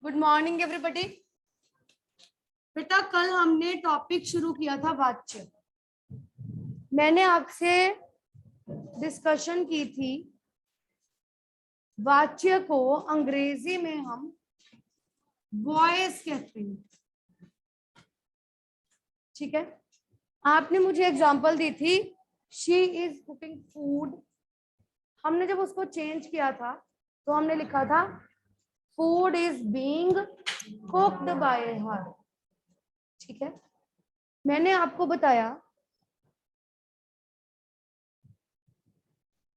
Good morning everybody. बेटा कल हमने टॉपिक शुरू किया था वाच्य। मैंने आपसे डिस्कशन की थी वाच्य को अंग्रेजी में हम वॉइस कहते हैं, ठीक है। आपने मुझे एग्जांपल दी थी शी इज कुकिंग फूड। हमने जब उसको चेंज किया था तो हमने लिखा था food is being cooked bye हर, ठीक है। मैंने आपको बताया,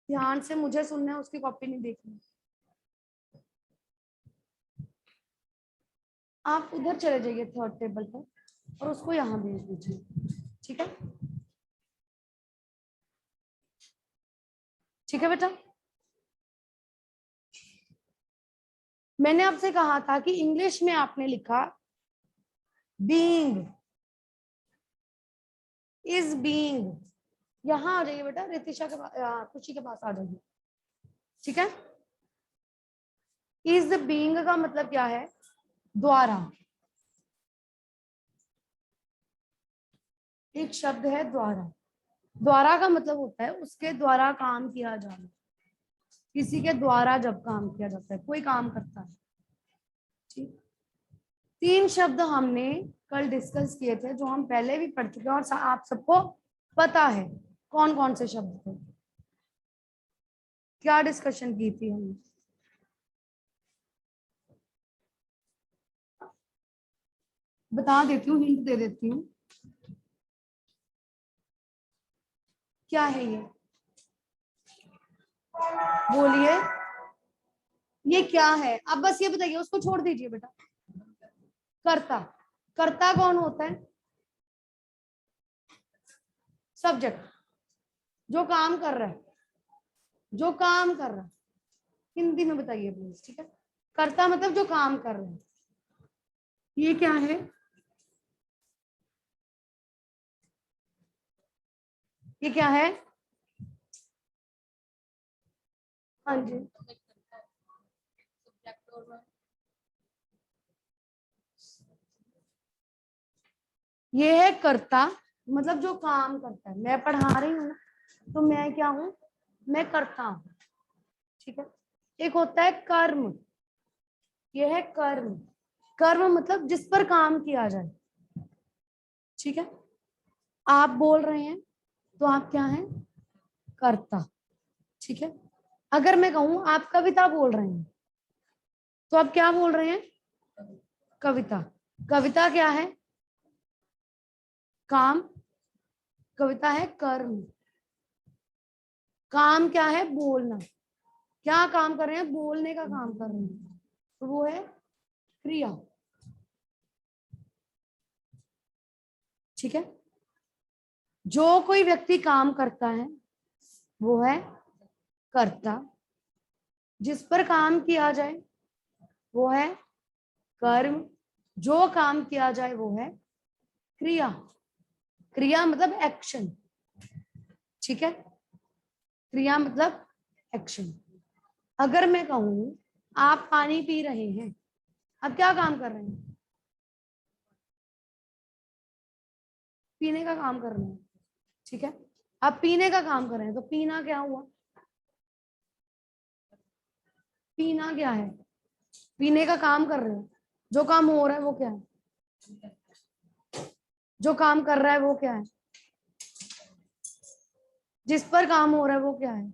ध्यान से मुझे सुनना है, उसकी कॉपी नहीं देखनी। आप उधर चले जाइए थर्ड टेबल पर और उसको यहाँ भेज दीजिए, ठीक है। ठीक है बेटा, मैंने आपसे कहा था कि इंग्लिश में आपने लिखा बीइंग, इज बीइंग। यहाँ आ जाइए बेटा, रितिशा के पास, खुशी के पास आ जाइए, ठीक है। इज बीइंग का मतलब क्या है? द्वारा। एक शब्द है द्वारा। द्वारा का मतलब होता है उसके द्वारा काम किया जाना। किसी के द्वारा जब काम किया जाता है, कोई काम करता है, ठीक। 3 शब्द हमने कल डिस्कस किए थे जो हम पहले भी पढ़ चुके हैं और आप सबको पता है कौन कौन से शब्द थे। क्या डिस्कशन की थी हमने? बता देती हूँ, हिंट दे देती हूँ। क्या है ये? बोलिए, ये क्या है? अब बस ये बताइए, उसको छोड़ दीजिए बेटा। कर्ता। कर्ता कौन होता है? सब्जेक्ट, जो काम कर रहा है, जो काम कर रहा है। हिंदी में बताइए प्लीज, ठीक है। कर्ता मतलब जो काम कर रहा है। ये क्या है? ये क्या है? हाँ जी, ये है कर्ता, मतलब जो काम करता है। मैं पढ़ा रही हूँ ना, तो मैं क्या हूँ? मैं करता हूँ, ठीक है। एक होता है कर्म, ये है कर्म। कर्म मतलब जिस पर काम किया जाए, ठीक है। आप बोल रहे हैं तो आप क्या हैं? कर्ता, ठीक है। अगर मैं कहूं आप कविता बोल रहे हैं तो आप क्या बोल रहे हैं? कविता। कविता क्या है? काम। कविता है कर्म। काम क्या है? बोलना। क्या काम कर रहे हैं? बोलने का काम कर रहे हैं, तो वो है क्रिया, ठीक है। जो कोई व्यक्ति काम करता है वो है कर्ता। जिस पर काम किया जाए वो है कर्म। जो काम किया जाए वो है क्रिया। क्रिया मतलब एक्शन, ठीक है। क्रिया मतलब एक्शन। अगर मैं कहूं आप पानी पी रहे हैं, आप क्या काम कर रहे हैं? पीने का काम कर रहे हैं, ठीक है। आप पीने का काम कर रहे हैं तो पीना क्या हुआ? पीना क्या है? पीने का काम कर रहे हैं, जो काम हो रहा है वो क्या है? जो काम कर रहा है वो क्या है? जिस पर काम हो रहा है वो क्या है?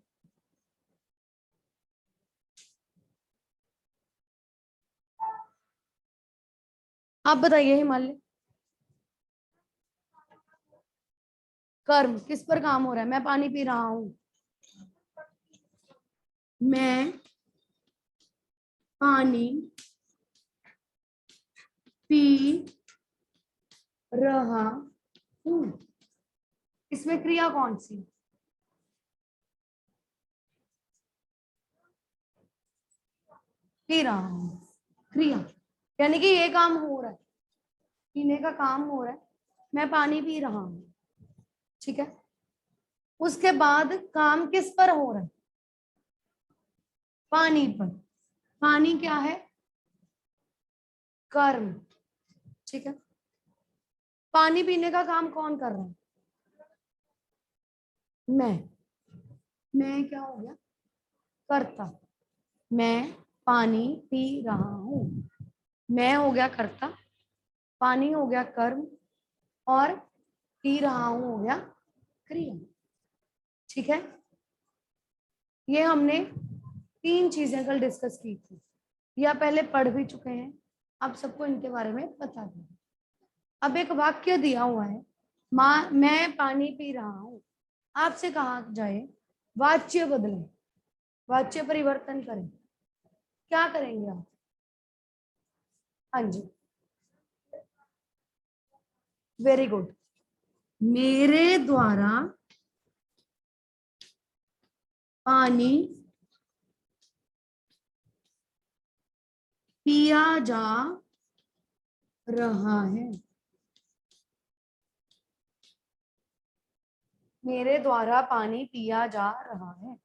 आप बताइए हिमालय। कर्म, किस पर काम हो रहा है? मैं पानी पी रहा हूं। मैं पानी पी रहा हूं। इसमें क्रिया कौन सी? पी रहा हूं, क्रिया। यानी कि ये काम हो रहा है, पीने का काम हो रहा है, मैं पानी पी रहा हूं, ठीक है। उसके बाद काम किस पर हो रहा है? पानी पर। पानी क्या है? कर्म। ठीक है, पानी पीने का काम कौन कर रहा है? मैं क्या हो गया? कर्ता। मैं पानी पी रहा हूं, मैं हो गया कर्ता, पानी हो गया कर्म, और पी रहा हूं हो गया क्रिया। ठीक है, ये हमने 3 चीजें कल डिस्कस की थी, या पहले पढ़ भी चुके हैं, आप सबको इनके बारे में बता दें। अब एक वाक्य दिया हुआ है, मैं पानी पी रहा हूं, आपसे कहा जाए वाच्य बदलें, वाच्य परिवर्तन करें, क्या करेंगे आप? हाँ जी, वेरी गुड। मेरे द्वारा पानी पिया जा रहा है, मेरे द्वारा पानी पिया जा रहा है।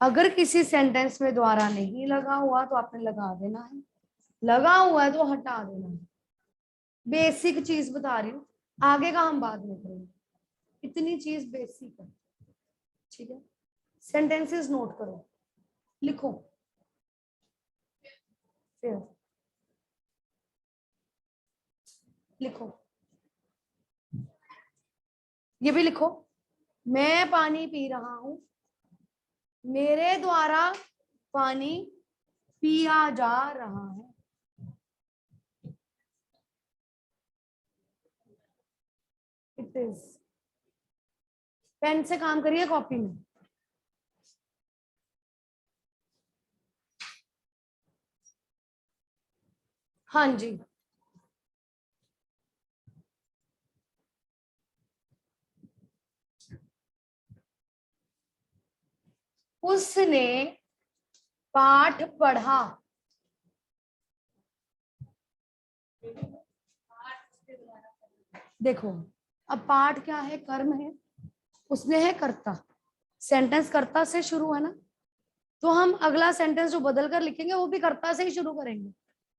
अगर किसी सेंटेंस में द्वारा नहीं लगा हुआ तो आपने लगा देना है, लगा हुआ है तो हटा देना है। बेसिक चीज बता रही हूँ, आगे का हम बाद में करेंगे, इतनी चीज बेसिक है। ठीक है, सेंटेंसेस नोट करो, लिखो, फिर लिखो, ये भी लिखो। मैं पानी पी रहा हूं, मेरे द्वारा पानी पिया जा रहा है। It is. पेन से काम करिए, कॉपी में। हाँ जी, उसने पाठ पढ़ा। देखो, अब पाठ क्या है? कर्म है, उसने है कर्ता, सेंटेंस कर्ता से शुरू है ना, तो हम अगला सेंटेंस जो बदल कर लिखेंगे वो भी कर्ता से ही शुरू करेंगे।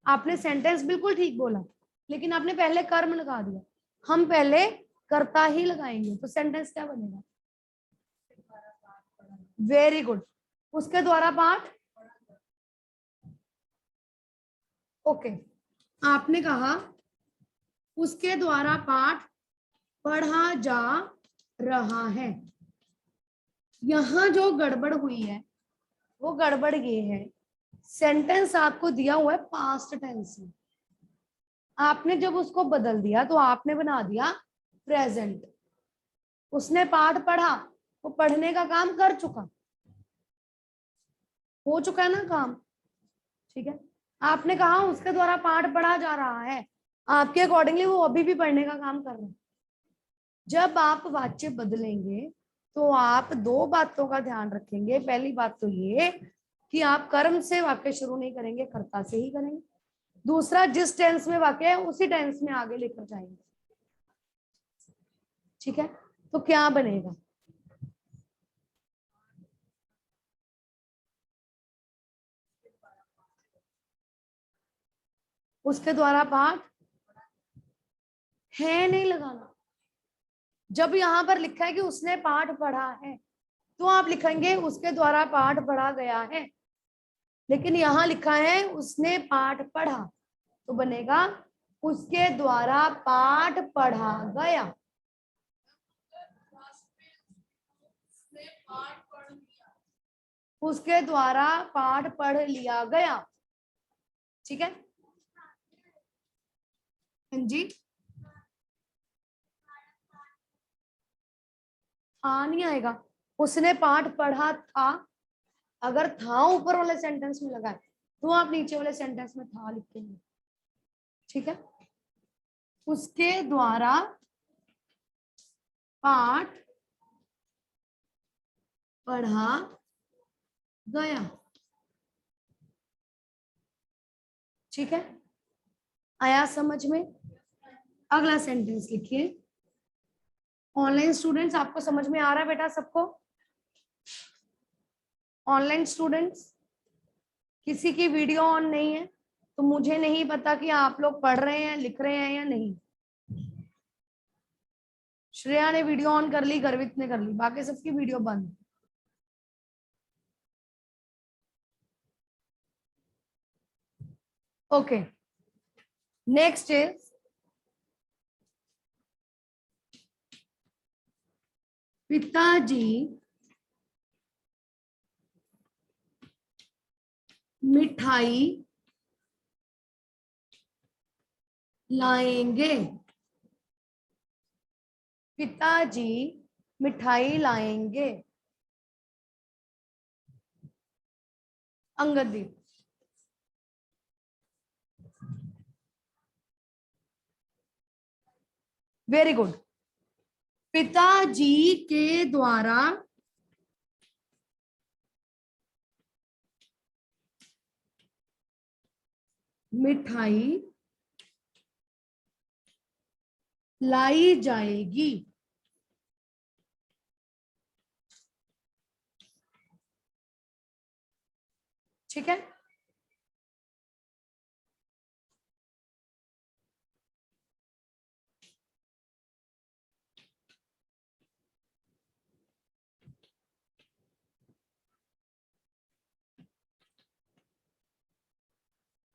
आपने सेंटेंस बिल्कुल ठीक बोला, लेकिन आपने पहले कर्म लगा दिया, हम पहले कर्ता ही लगाएंगे, तो सेंटेंस क्या बनेगा? वेरी गुड, उसके द्वारा पाठ। ओके, आपने कहा उसके द्वारा पाठ पढ़ा जा रहा है। यहां जो गड़बड़ हुई है वो गड़बड़ ये है, सेंटेंस आपको दिया हुआ है पास्ट टेंस में, आपने जब उसको बदल दिया तो आपने बना दिया प्रेजेंट। उसने पाठ पढ़ा, वो पढ़ने का काम कर चुका, हो चुका है ना काम। ठीक है, आपने कहा उसके द्वारा पाठ पढ़ा जा रहा है, आपके अकॉर्डिंगली वो अभी भी पढ़ने का काम कर रहे हैं। जब आप वाच्य बदलेंगे तो आप 2 बातों का ध्यान रखेंगे। पहली बात तो ये कि आप कर्म से वाक्य शुरू नहीं करेंगे, कर्ता से ही करेंगे। दूसरा, जिस टेंस में वाक्य है उसी टेंस में आगे लेकर जाएंगे। ठीक है, तो क्या बनेगा? उसके द्वारा पाठ है नहीं लगाना। जब यहाँ पर लिखा है कि उसने पाठ पढ़ा है तो आप लिखेंगे उसके द्वारा पाठ पढ़ा गया है, लेकिन यहाँ लिखा है उसने पाठ पढ़ा, तो बनेगा उसके द्वारा पाठ पढ़ा गया। उसके द्वारा पाठ पढ़ लिया गया। ठीक है जी, नहीं आएगा, उसने पाठ पढ़ा था, अगर था ऊपर वाले सेंटेंस में लगा है तो आप नीचे वाले सेंटेंस में था लिखेंगे। ठीक है, उसके द्वारा पाठ पढ़ा गया। ठीक है, आया समझ में? अगला सेंटेंस लिखिए। ऑनलाइन स्टूडेंट्स, आपको समझ में आ रहा है बेटा सबको? ऑनलाइन स्टूडेंट्स, किसी की वीडियो ऑन नहीं है? तो मुझे नहीं पता कि आप लोग पढ़ रहे हैं, लिख रहे हैं या नहीं। श्रेया ने वीडियो ऑन कर ली, गर्वित ने कर ली, बाकी सबकी वीडियो बंद। ओके, नेक्स्ट इज पिताजी मिठाई लाएंगे। पिताजी मिठाई लाएंगे। अंगदीप। Very good. पिताजी के द्वारा मिठाई लाई जाएगी। ठीक है,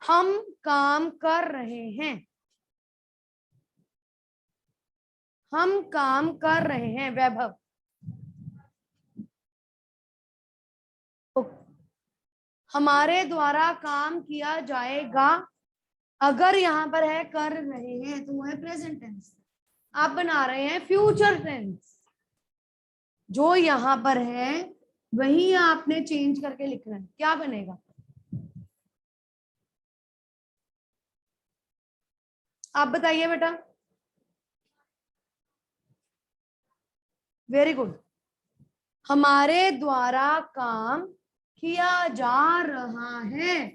हम काम कर रहे हैं। हम काम कर रहे हैं वैभव। हमारे द्वारा काम किया जाएगा। अगर यहाँ पर है कर रहे हैं तो वो है प्रेजेंट टेंस। आप बना रहे हैं फ्यूचर टेंस। जो यहाँ पर है वही आपने चेंज करके लिखना है। क्या बनेगा? आप बताइए बेटा। Very good. हमारे द्वारा काम किया जा रहा है।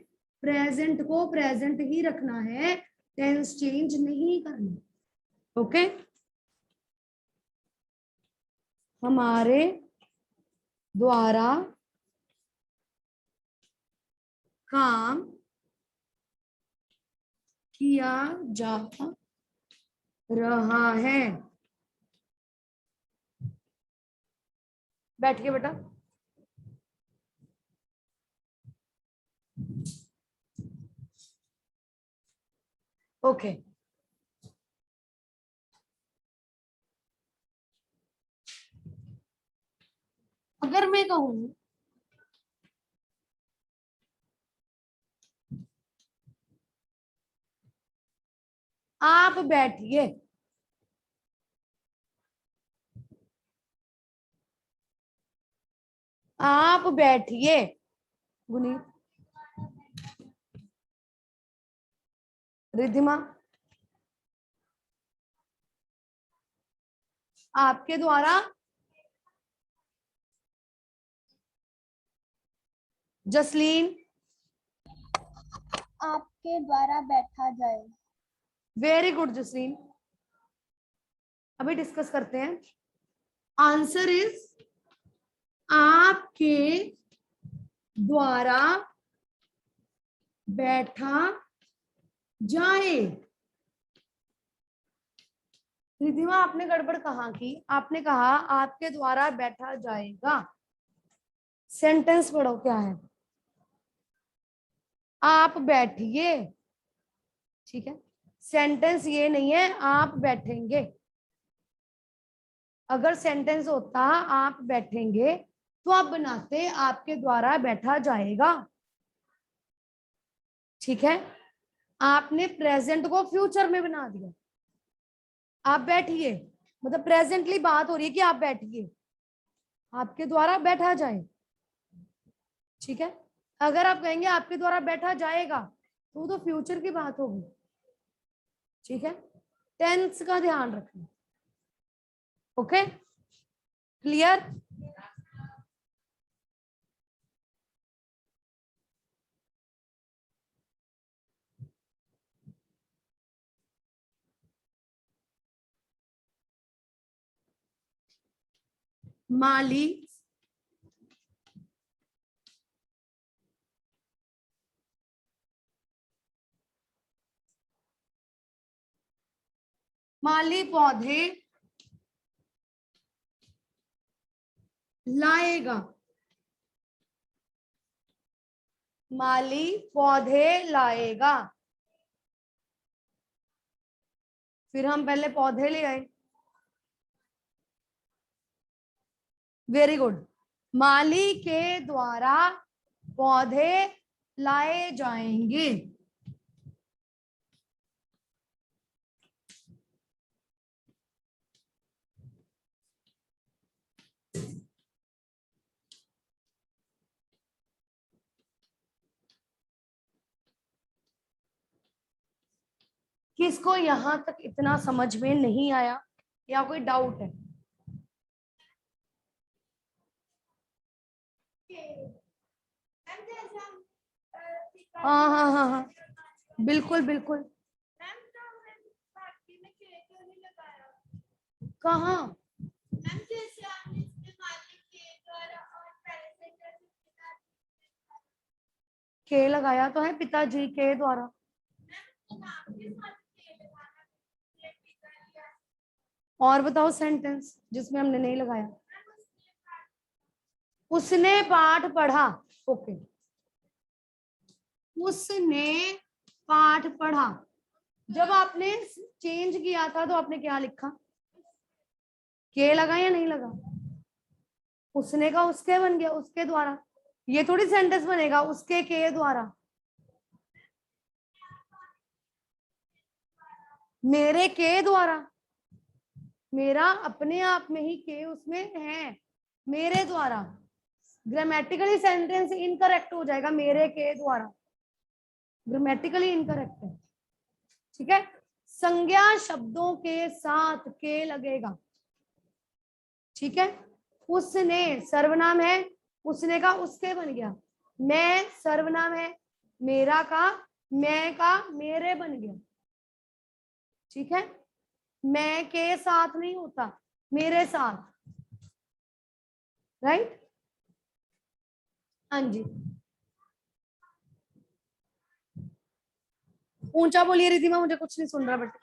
प्रेजेंट को प्रेजेंट ही रखना है, टेंस चेंज नहीं करना। ओके, हमारे द्वारा काम किया जा रहा है। बैठिए बेटा। ओके, अगर मैं कहूं आप बैठिए, आप बैठिए गुनीत, रिद्धिमा, आपके द्वारा, जसलीन, आपके द्वारा बैठा जाए। Very good Jasleen. अभी डिस्कस करते हैं। आंसर इज आपके द्वारा बैठा जाए। रिधिमा आपने गड़बड़ कहा की, आपने कहा आपके द्वारा बैठा जाएगा। सेंटेंस पढ़ो क्या है। आप बैठिए, ठीक है। सेंटेंस ये नहीं है आप बैठेंगे। अगर सेंटेंस होता आप बैठेंगे तो आप बनाते आपके द्वारा बैठा जाएगा। ठीक है, आपने प्रेजेंट को फ्यूचर में बना दिया। आप बैठिए मतलब प्रेजेंटली बात हो रही है कि आप बैठिए, आपके द्वारा बैठा जाए। ठीक है, अगर आप कहेंगे आपके द्वारा बैठा जाएगा तो वो तो फ्यूचर की बात होगी। ठीक है, टेंस का ध्यान रखना। Okay, clear? माली माली पौधे लाएगा। माली पौधे लाएगा। फिर हम पहले पौधे ले आए। Very good. माली के द्वारा पौधे लाए जाएंगे। किसको यहां तक इतना समझ में नहीं आया या कोई डाउट है? हाँ हाँ हाँ हाँ, बिल्कुल बिल्कुल। कहाँ? के लगाया तो है पिताजी के द्वारा। और बताओ सेंटेंस जिसमें हमने नहीं लगाया। उसने पाठ पढ़ा। ओके, उसने पाठ पढ़ा। जब आपने चेंज किया था तो आपने क्या लिखा? के लगा या नहीं लगा? उसने का उसके बन गया, उसके द्वारा। ये थोड़ी सेंटेंस बनेगा उसके के द्वारा। मेरे के द्वारा। मेरा अपने आप में ही के उसमें है, मेरे द्वारा। ग्रामेटिकली सेंटेंस इनकरेक्ट हो जाएगा, मेरे के द्वारा। ग्रामेटिकली इनकरेक्ट है, ठीक है। संज्ञा शब्दों के साथ के लगेगा, ठीक है। उसने सर्वनाम है, उसने का उसके बन गया। मैं सर्वनाम है, मेरा का मैं का मेरे बन गया, ठीक है। मैं के साथ नहीं होता, मेरे साथ, राइट। हाँ जी, ऊंचा बोलिए रिधिमा, मुझे कुछ नहीं सुन रहा बट।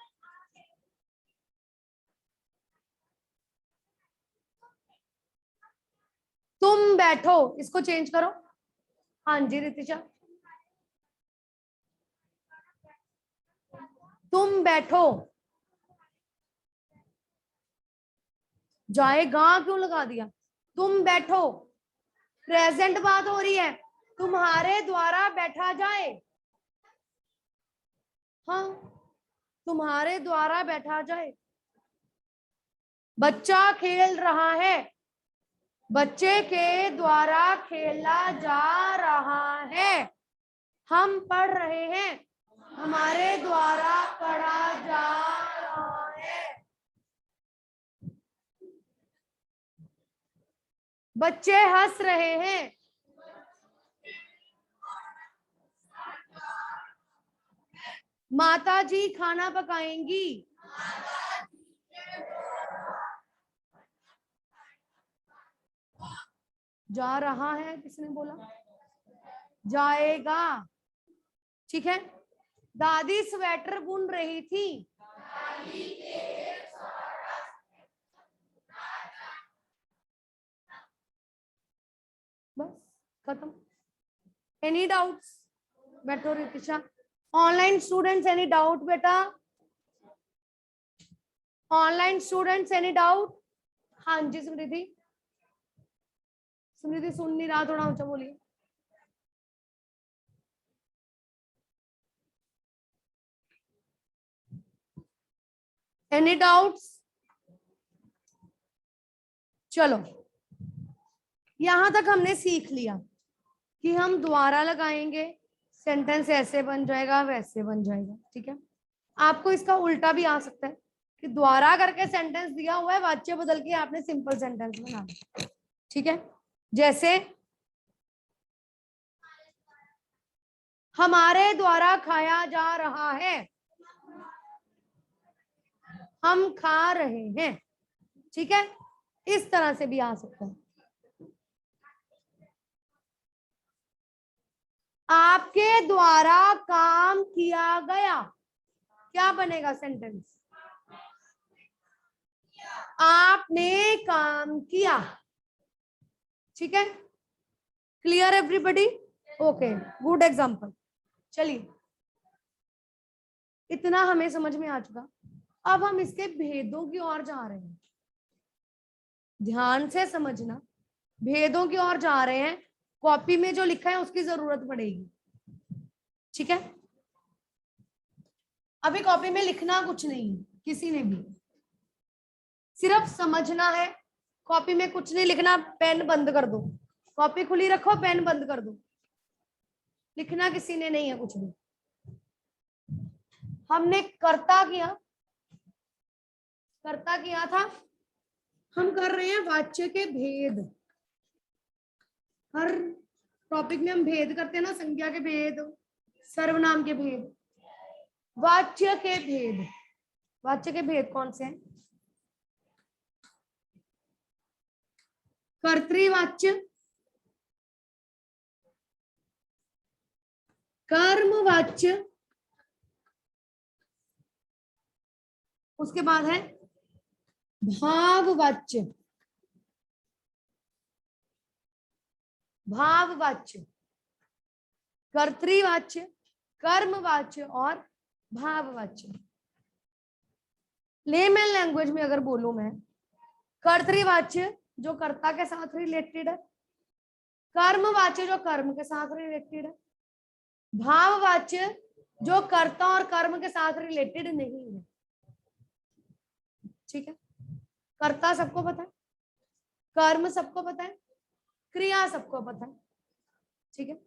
तुम बैठो, इसको चेंज करो। हाँ जी रितिशा, तुम बैठो। जाएगा क्यों लगा दिया? तुम बैठो, प्रेजेंट बात हो रही है, तुम्हारे द्वारा बैठा जाए। हाँ, तुम्हारे द्वारा बैठा जाए। बच्चा खेल रहा है, बच्चे के द्वारा खेला जा रहा है। हम पढ़ रहे हैं, हमारे द्वारा पढ़ा जा रहा है। बच्चे हंस रहे हैं, माता जी खाना पकाएंगी। जा रहा है किसने बोला? जाएगा, ठीक है। दादी स्वेटर बुन रही थी। बस खत्म। Any doubts? बैठो Ritisha. Online students any doubt बेटा? Online students any doubt? हाँ जी समृद्धि, समृद्धि सुन नहीं रहा, थोड़ा ऊंचा बोलिए। Any doubts? चलो, यहां तक हमने सीख लिया कि हम द्वारा लगाएंगे, सेंटेंस ऐसे बन जाएगा वैसे बन जाएगा, ठीक है। आपको इसका उल्टा भी आ सकता है कि द्वारा करके सेंटेंस दिया हुआ है, वाच्य बदल के आपने सिंपल सेंटेंस बनाना, ठीक है। जैसे हमारे द्वारा खाया जा रहा है, हम खा रहे हैं, ठीक है। इस तरह से भी आ सकता है। आपके द्वारा काम किया गया, क्या बनेगा सेंटेंस? आपने काम किया। ठीक है, clear everybody? Okay, good example. चलिए, इतना हमें समझ में आ चुका। अब हम इसके भेदों की ओर जा रहे हैं। ध्यान से समझना, भेदों की ओर जा रहे हैं। कॉपी में जो लिखा है उसकी जरूरत पड़ेगी। ठीक है, अभी कॉपी में लिखना कुछ नहीं किसी ने भी, सिर्फ समझना है। कॉपी में कुछ नहीं लिखना, पेन बंद कर दो, कॉपी खुली रखो, पेन बंद कर दो, लिखना किसी ने नहीं है कुछ भी। हमने कर्ता किया था, हम कर रहे हैं वाच्य के भेद। हर टॉपिक में हम भेद करते हैं ना, संज्ञा के भेद, सर्वनाम के भेद, वाच्य के भेद। वाच्य के भेद कौन से हैं? कर्तृवाच्य, कर्मवाच्य, उसके बाद है भाववाच्य। भाववाच्य, कर्तृवाच्य, कर्मवाच्य और भाववाच्य। लेमन लैंग्वेज में अगर बोलूं मैं, कर्तृवाच्य जो कर्ता के साथ रिलेटेड है, कर्मवाच्य जो कर्म के साथ रिलेटेड है, भाववाच्य जो कर्ता और कर्म के साथ रिलेटेड नहीं है। ठीक है, कर्ता सबको पता है, कर्म सबको पता है, क्रिया सबको पता है। ठीक है,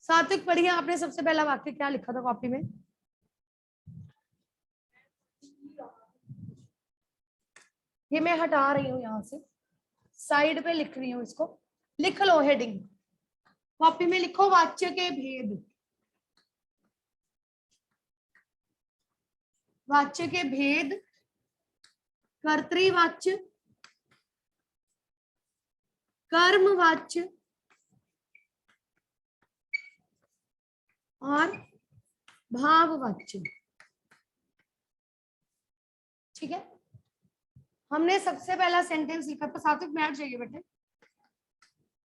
सात्विक पढ़िए, आपने सबसे पहला वाक्य क्या लिखा था कॉपी में? ये मैं हटा रही हूं, यहां से साइड पे लिख रही हूं, इसको लिख लो हेडिंग। कॉपी में लिखो वाच्य के भेद। वाच्य के भेद, कर्तृवाच्य, कर्मवाच्य और भाववाच्य। ठीक है, हमने सबसे पहला सेंटेंस लिखा था, सात्विक बैठ जाइए बेटे।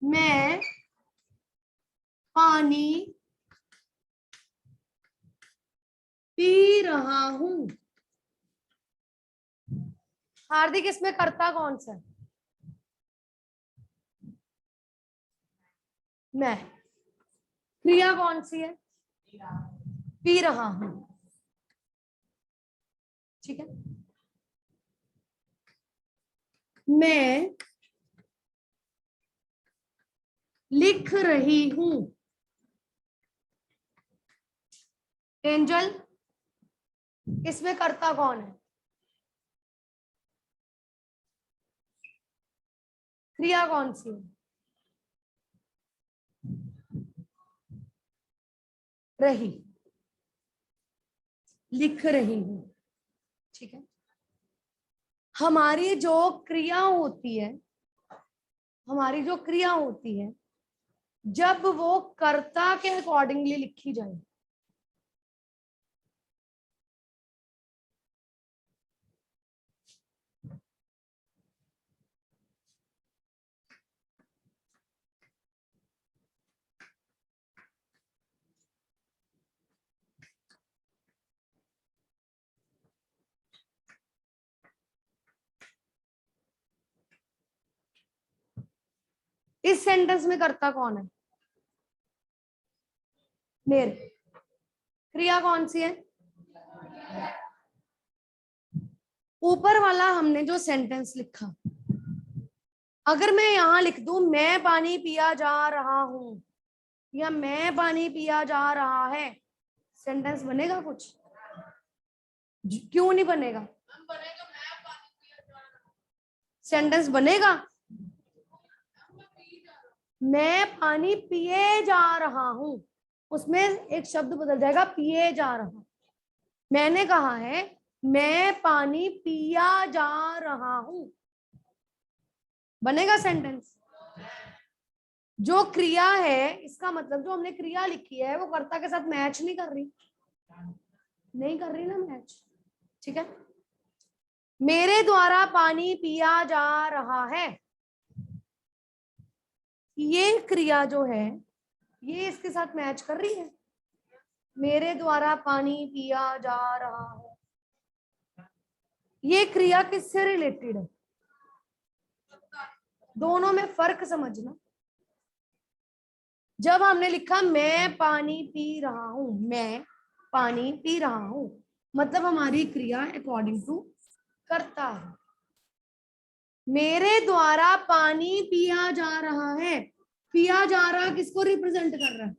मैं पानी पी रहा हूं। हार्दिक, इसमें कर्ता कौन सा है? मैं। क्रिया कौन सी है? पी रहा हूं। ठीक है, मैं लिख रही हूं। एंजल, इसमें कर्ता कौन है? क्रिया कौन सी है? रही, लिख रही हूं। ठीक है, हमारी जो क्रिया होती है, हमारी जो क्रिया होती है, जब वो कर्ता के अकॉर्डिंगली लिखी जाए, इस सेंटेंस में कर्ता कौन है? मेरे। क्रिया कौन सी है? ऊपर वाला हमने जो सेंटेंस लिखा, अगर मैं यहां लिख दूं मैं पानी पिया जा रहा हूं या मैं पानी पिया जा रहा है, सेंटेंस बनेगा कुछ? क्यों नहीं बनेगा? सेंटेंस बनेगा? मैं पानी पिए जा रहा हूं, उसमें एक शब्द बदल जाएगा, पिए जा रहा। मैंने कहा है मैं पानी पिया जा रहा हूं, बनेगा सेंटेंस? जो क्रिया है, इसका मतलब जो हमने क्रिया लिखी है वो कर्ता के साथ मैच नहीं कर रही, नहीं कर रही ना मैच। ठीक है, मेरे द्वारा पानी पिया जा रहा है, ये क्रिया जो है ये इसके साथ मैच कर रही है। मेरे द्वारा पानी पिया जा रहा है, ये क्रिया किससे रिलेटेड है? दोनों में फर्क समझना। जब हमने लिखा मैं पानी पी रहा हूं, मैं पानी पी रहा हूं, मतलब हमारी क्रिया अकॉर्डिंग टू करता है। मेरे द्वारा पानी पिया जा रहा है, पिया जा रहा किसको रिप्रेजेंट कर रहा है?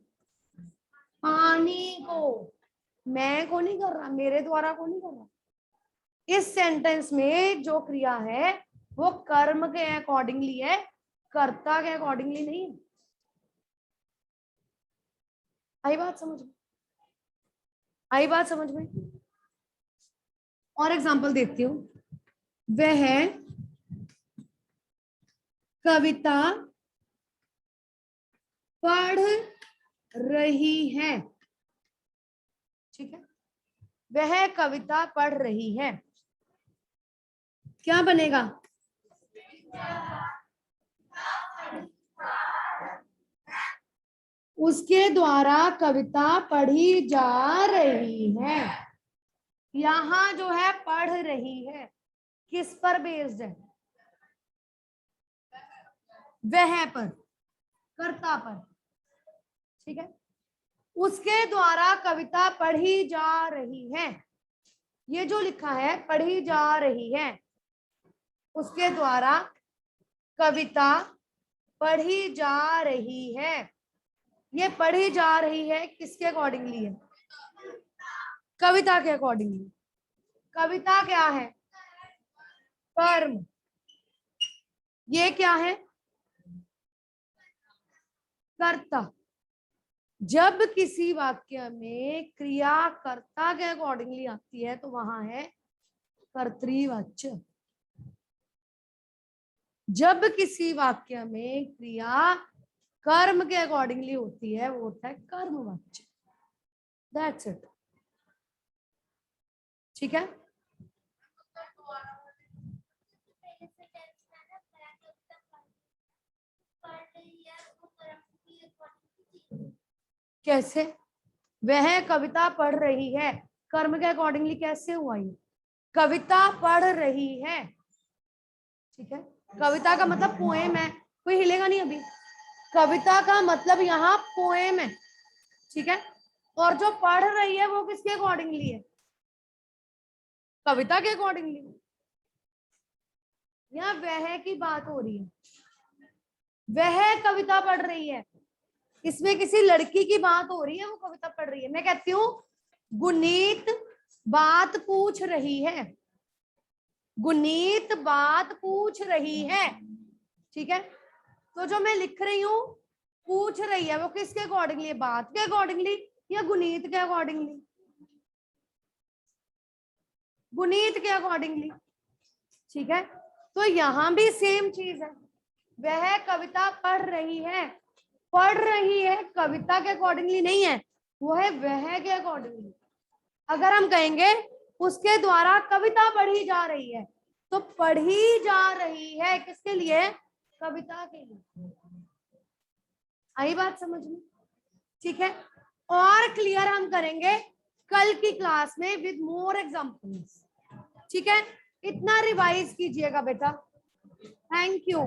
पानी को, मैं को नहीं कर रहा, मेरे द्वारा को नहीं कर रहा। इस सेंटेंस में जो क्रिया है वो कर्म के अकॉर्डिंगली है, कर्ता के अकॉर्डिंगली नहीं है। आई बात समझ में? आई बात समझ में? और एग्जांपल देती हूं। वह कविता पढ़ रही है, ठीक है, वह कविता पढ़ रही है, क्या बनेगा? उसके द्वारा कविता पढ़ी जा रही है। यहां जो है पढ़ रही है किस पर बेस्ड है? वह पर, कर्ता पर, ठीक है। उसके द्वारा कविता पढ़ी जा रही है, ये जो लिखा है पढ़ी जा रही है, उसके द्वारा कविता पढ़ी जा रही है, ये पढ़ी जा रही है किसके अकॉर्डिंगली है? कविता के अकॉर्डिंगली। कविता क्या है? कर्म। ये क्या है? कर्ता। जब किसी वाक्य में क्रिया कर्ता के अकॉर्डिंगली आती है तो वहां है कर्तृवाच्य। जब किसी वाक्य में क्रिया कर्म के अकॉर्डिंगली होती है वो होता है कर्मवाच्य। दैट्स इट, ठीक है। कैसे? वह कविता पढ़ रही है, कर्म के अकॉर्डिंगली कैसे हुआ ये? कविता पढ़ रही है, ठीक है। कविता का मतलब पोएम है, कोई हिलेगा नहीं अभी। कविता का मतलब यहाँ पोएम है, ठीक है। और जो पढ़ रही है वो किसके अकॉर्डिंगली है? कविता के अकॉर्डिंगली। यहाँ वह की बात हो रही है, वह कविता पढ़ रही है, इसमें किसी लड़की की बात हो रही है, वो कविता पढ़ रही है। मैं कहती हूँ गुनीत बात पूछ रही है, गुनीत बात पूछ रही है, ठीक है। तो जो मैं लिख रही हूँ पूछ रही है वो किसके अकॉर्डिंगली? बात के अकॉर्डिंगली या गुनीत के अकॉर्डिंगली? गुनीत के अकॉर्डिंगली, ठीक है। तो यहां भी सेम चीज है, वह कविता पढ़ रही है, पढ़ रही है कविता के अकॉर्डिंगली नहीं है, वो है वह के अकॉर्डिंगली। अगर हम कहेंगे उसके द्वारा कविता पढ़ी जा रही है, तो पढ़ी जा रही है किसके लिए? कविता के लिए। आई बात समझ में? ठीक है। और क्लियर हम करेंगे कल की क्लास में विद मोर एग्जांपल्स, ठीक है। इतना रिवाइज कीजिएगा बेटा। Thank you.